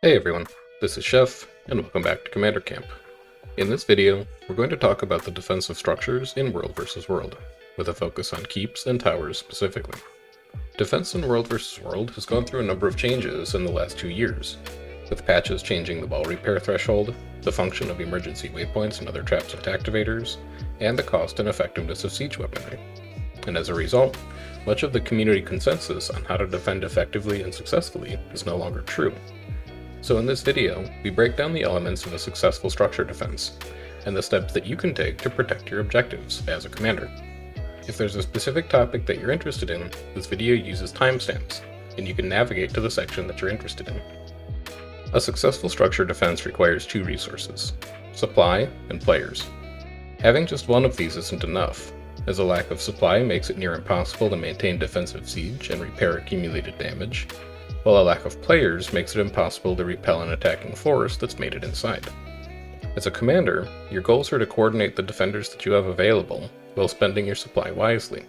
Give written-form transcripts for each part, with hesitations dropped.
Hey everyone, this is Chef, and welcome back to Commander Camp. In this video, we're going to talk about the defensive structures in World vs. World, with a focus on keeps and towers specifically. Defense in World vs. World has gone through a number of changes in the last 2 years, with patches changing the wall repair threshold, the function of emergency waypoints and other traps and activators, and the cost and effectiveness of siege weaponry. And as a result, much of the community consensus on how to defend effectively and successfully is no longer true. So in this video, we break down the elements of a successful structure defense, and the steps that you can take to protect your objectives as a commander. If there's a specific topic that you're interested in, this video uses timestamps, and you can navigate to the section that you're interested in. A successful structure defense requires 2 resources: supply and players. Having just one of these isn't enough, as a lack of supply makes it near impossible to maintain defensive siege and repair accumulated damage, while a lack of players makes it impossible to repel an attacking force that's made it inside. As a commander, your goals are to coordinate the defenders that you have available while spending your supply wisely,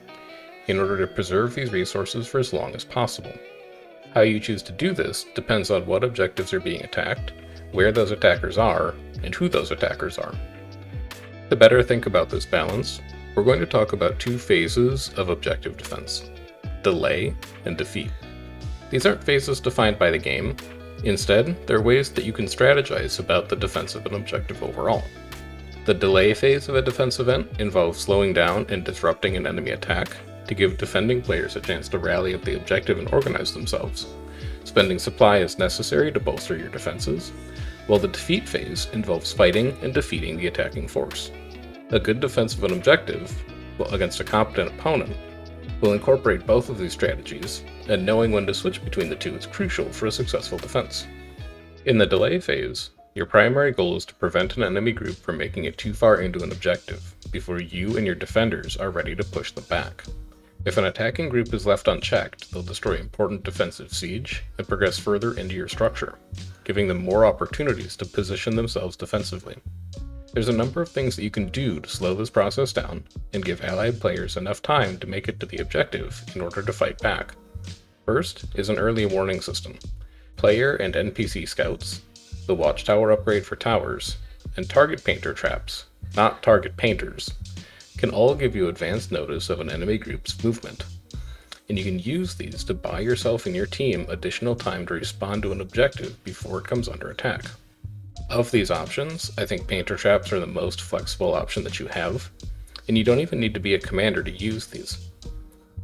in order to preserve these resources for as long as possible. How you choose to do this depends on what objectives are being attacked, where those attackers are, and who those attackers are. To better think about this balance, we're going to talk about 2 phases of objective defense: delay and defeat. These aren't phases defined by the game. Instead, they're ways that you can strategize about the defense of an objective overall. The delay phase of a defense event involves slowing down and disrupting an enemy attack to give defending players a chance to rally up the objective and organize themselves. Spending supply is necessary to bolster your defenses, while the defeat phase involves fighting and defeating the attacking force. A good defense of an objective, against a competent opponent, will incorporate both of these strategies, and knowing when to switch between the 2 is crucial for a successful defense. In the delay phase, your primary goal is to prevent an enemy group from making it too far into an objective before you and your defenders are ready to push them back. If an attacking group is left unchecked, they'll destroy important defensive siege and progress further into your structure, giving them more opportunities to position themselves defensively. There's a number of things that you can do to slow this process down and give allied players enough time to make it to the objective in order to fight back. First is an early warning system. Player and NPC scouts, the watchtower upgrade for towers, and target painter traps, not target painters, can all give you advance notice of an enemy group's movement. And you can use these to buy yourself and your team additional time to respond to an objective before it comes under attack. Of these options, I think painter traps are the most flexible option that you have, and you don't even need to be a commander to use these.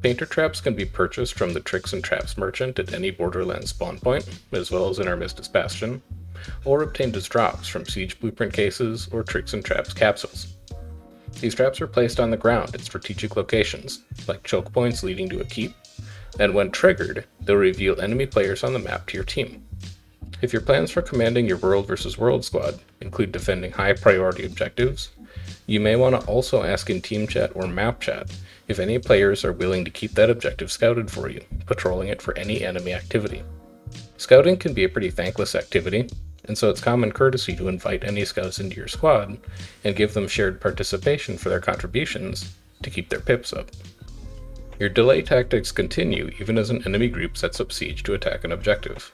Painter traps can be purchased from the Tricks and Traps merchant at any Borderlands spawn point, as well as in Armistice Bastion, or obtained as drops from Siege Blueprint cases or Tricks and Traps capsules. These traps are placed on the ground at strategic locations, like choke points leading to a keep, and when triggered, they'll reveal enemy players on the map to your team. If your plans for commanding your World vs. World squad include defending high priority objectives, you may want to also ask in team chat or map chat if any players are willing to keep that objective scouted for you, patrolling it for any enemy activity. Scouting can be a pretty thankless activity, and so it's common courtesy to invite any scouts into your squad and give them shared participation for their contributions to keep their pips up. Your delay tactics continue even as an enemy group sets up siege to attack an objective.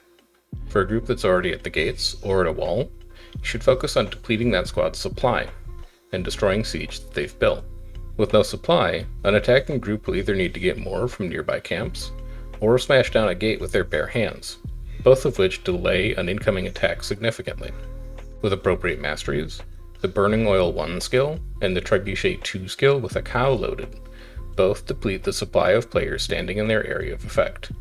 For a group that's already at the gates or at a wall, you should focus on depleting that squad's supply and destroying siege that they've built. With no supply, an attacking group will either need to get more from nearby camps, or smash down a gate with their bare hands, both of which delay an incoming attack significantly. With appropriate masteries, the Burning Oil 1 skill and the Trebuchet 2 skill with a cow loaded both deplete the supply of players standing in their area of effect.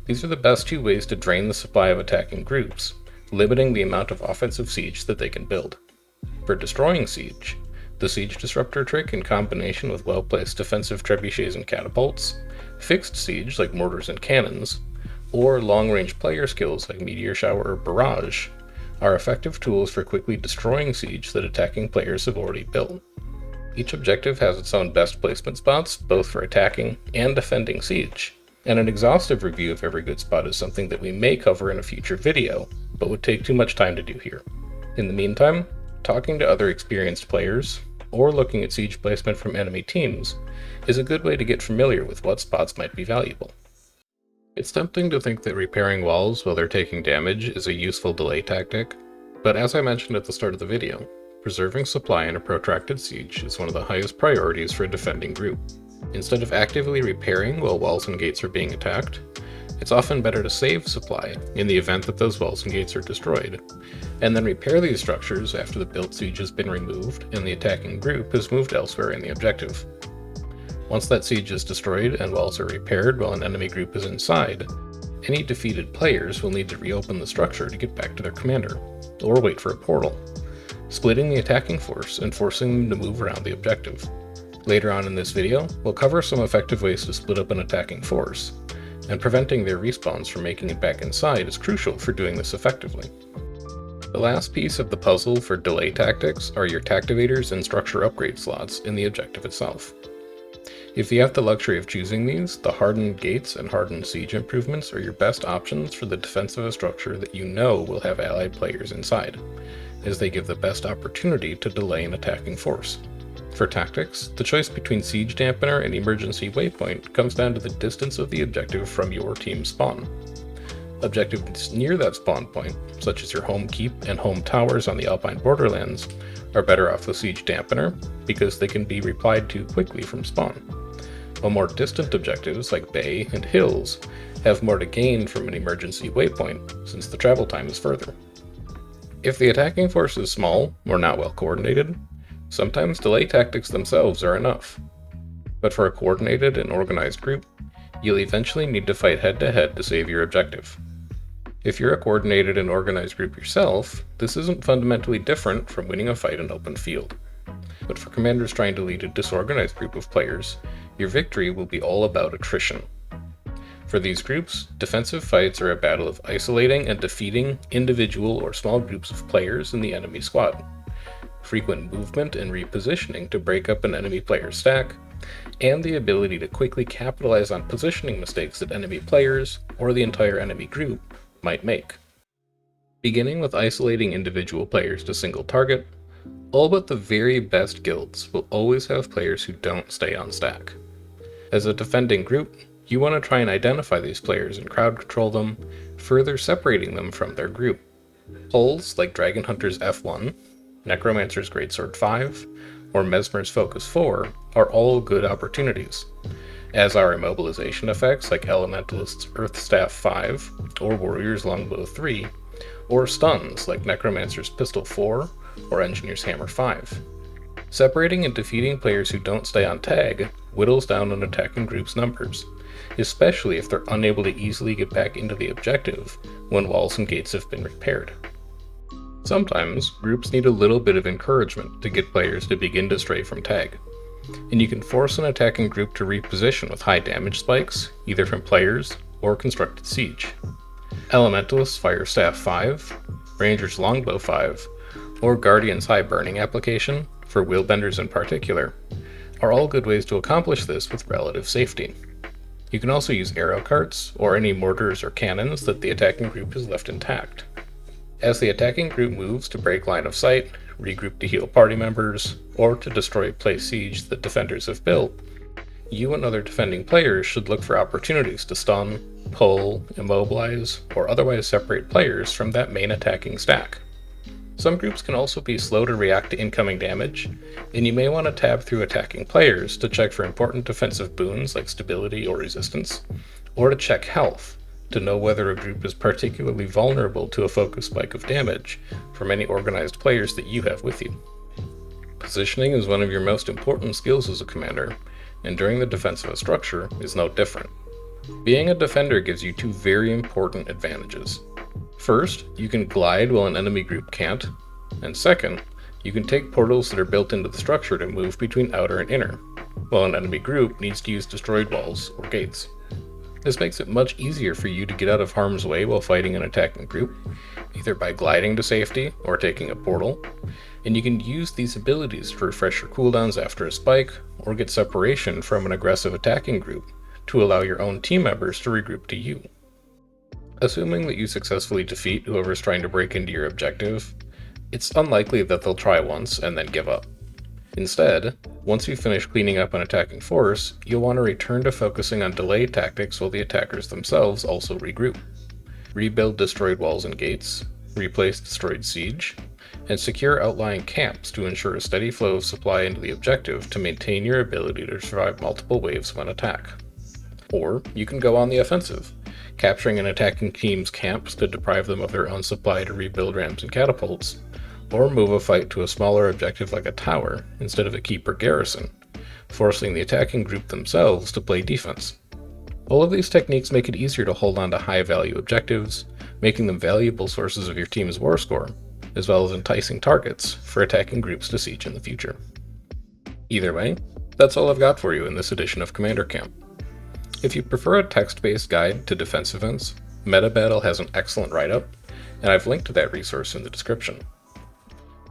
These are the best 2 ways to drain the supply of attacking groups, limiting the amount of offensive siege that they can build. For destroying siege, the Siege Disruptor trick in combination with well-placed defensive trebuchets and catapults, fixed siege like mortars and cannons, or long-range player skills like Meteor Shower or Barrage are effective tools for quickly destroying siege that attacking players have already built. Each objective has its own best placement spots, both for attacking and defending siege, and an exhaustive review of every good spot is something that we may cover in a future video, but would take too much time to do here. In the meantime, talking to other experienced players, or looking at siege placement from enemy teams, is a good way to get familiar with what spots might be valuable. It's tempting to think that repairing walls while they're taking damage is a useful delay tactic, but as I mentioned at the start of the video, preserving supply in a protracted siege is one of the highest priorities for a defending group. Instead of actively repairing while walls and gates are being attacked, it's often better to save supply in the event that those walls and gates are destroyed, and then repair these structures after the built siege has been removed and the attacking group has moved elsewhere in the objective. Once that siege is destroyed and walls are repaired while an enemy group is inside, any defeated players will need to reopen the structure to get back to their commander, or wait for a portal, splitting the attacking force and forcing them to move around the objective. Later on in this video, we'll cover some effective ways to split up an attacking force, and preventing their respawns from making it back inside is crucial for doing this effectively. The last piece of the puzzle for delay tactics are your tactivators and structure upgrade slots in the objective itself. If you have the luxury of choosing these, the hardened gates and hardened siege improvements are your best options for the defense of a structure that you know will have allied players inside, as they give the best opportunity to delay an attacking force. For tactics, the choice between Siege Dampener and Emergency Waypoint comes down to the distance of the objective from your team's spawn. Objectives near that spawn point, such as your home keep and home towers on the Alpine borderlands, are better off with Siege Dampener because they can be replied to quickly from spawn, while more distant objectives like Bay and Hills have more to gain from an Emergency Waypoint since the travel time is further. If the attacking force is small or not well coordinated, sometimes delay tactics themselves are enough. But for a coordinated and organized group, you'll eventually need to fight head-to-head to save your objective. If you're a coordinated and organized group yourself, this isn't fundamentally different from winning a fight in open field. But for commanders trying to lead a disorganized group of players, your victory will be all about attrition. For these groups, defensive fights are a battle of isolating and defeating individual or small groups of players in the enemy squad, frequent movement and repositioning to break up an enemy player's stack, and the ability to quickly capitalize on positioning mistakes that enemy players, or the entire enemy group, might make. Beginning with isolating individual players to single target, all but the very best guilds will always have players who don't stay on stack. As a defending group, you want to try and identify these players and crowd control them, further separating them from their group. Hulls like Dragon Hunter's F1, Necromancer's Greatsword 5, or Mesmer's Focus 4 are all good opportunities, as are immobilization effects like Elementalist's Earth Staff 5, or Warrior's Longbow 3, or stuns like Necromancer's Pistol 4, or Engineer's Hammer 5. Separating and defeating players who don't stay on tag whittles down an attacking group's numbers, especially if they're unable to easily get back into the objective when walls and gates have been repaired. Sometimes, groups need a little bit of encouragement to get players to begin to stray from tag, and you can force an attacking group to reposition with high damage spikes, either from players or constructed siege. Elementalist's Fire Staff 5, Ranger's Longbow 5, or Guardian's High Burning application, for wheelbenders in particular, are all good ways to accomplish this with relative safety. You can also use arrow carts, or any mortars or cannons that the attacking group has left intact. As the attacking group moves to break line of sight, regroup to heal party members, or to destroy place siege that defenders have built, you and other defending players should look for opportunities to stun, pull, immobilize, or otherwise separate players from that main attacking stack. Some groups can also be slow to react to incoming damage, and you may want to tab through attacking players to check for important defensive boons like stability or resistance, or to check health, to know whether a group is particularly vulnerable to a focus spike of damage from any organized players that you have with you. Positioning is one of your most important skills as a commander, and during the defense of a structure is no different. Being a defender gives you two very important advantages. First, you can glide while an enemy group can't, and second, you can take portals that are built into the structure to move between outer and inner, while an enemy group needs to use destroyed walls or gates. This makes it much easier for you to get out of harm's way while fighting an attacking group, either by gliding to safety or taking a portal, and you can use these abilities to refresh your cooldowns after a spike, or get separation from an aggressive attacking group to allow your own team members to regroup to you. Assuming that you successfully defeat whoever's trying to break into your objective, it's unlikely that they'll try once and then give up. Instead, once you finish cleaning up an attacking force, you'll want to return to focusing on delay tactics while the attackers themselves also regroup. Rebuild destroyed walls and gates, replace destroyed siege, and secure outlying camps to ensure a steady flow of supply into the objective to maintain your ability to survive multiple waves when attack. Or you can go on the offensive, capturing an attacking team's camps to deprive them of their own supply to rebuild rams and catapults, or move a fight to a smaller objective like a tower instead of a keep or garrison, forcing the attacking group themselves to play defense. All of these techniques make it easier to hold on to high-value objectives, making them valuable sources of your team's war score, as well as enticing targets for attacking groups to siege in the future. Either way, that's all I've got for you in this edition of Commander Camp. If you prefer a text-based guide to defense events, Meta Battle has an excellent write-up, and I've linked to that resource in the description.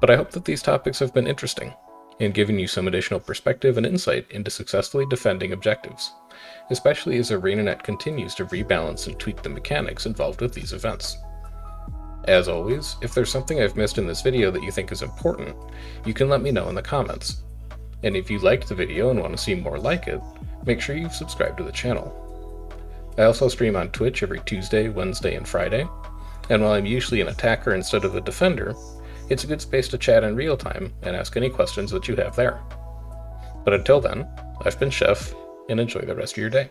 But I hope that these topics have been interesting, and given you some additional perspective and insight into successfully defending objectives, especially as ArenaNet continues to rebalance and tweak the mechanics involved with these events. As always, if there's something I've missed in this video that you think is important, you can let me know in the comments. And if you liked the video and want to see more like it, make sure you've subscribed to the channel. I also stream on Twitch every Tuesday, Wednesday, and Friday, and while I'm usually an attacker instead of a defender, it's a good space to chat in real time and ask any questions that you have there. But until then, I've been Chef, and enjoy the rest of your day.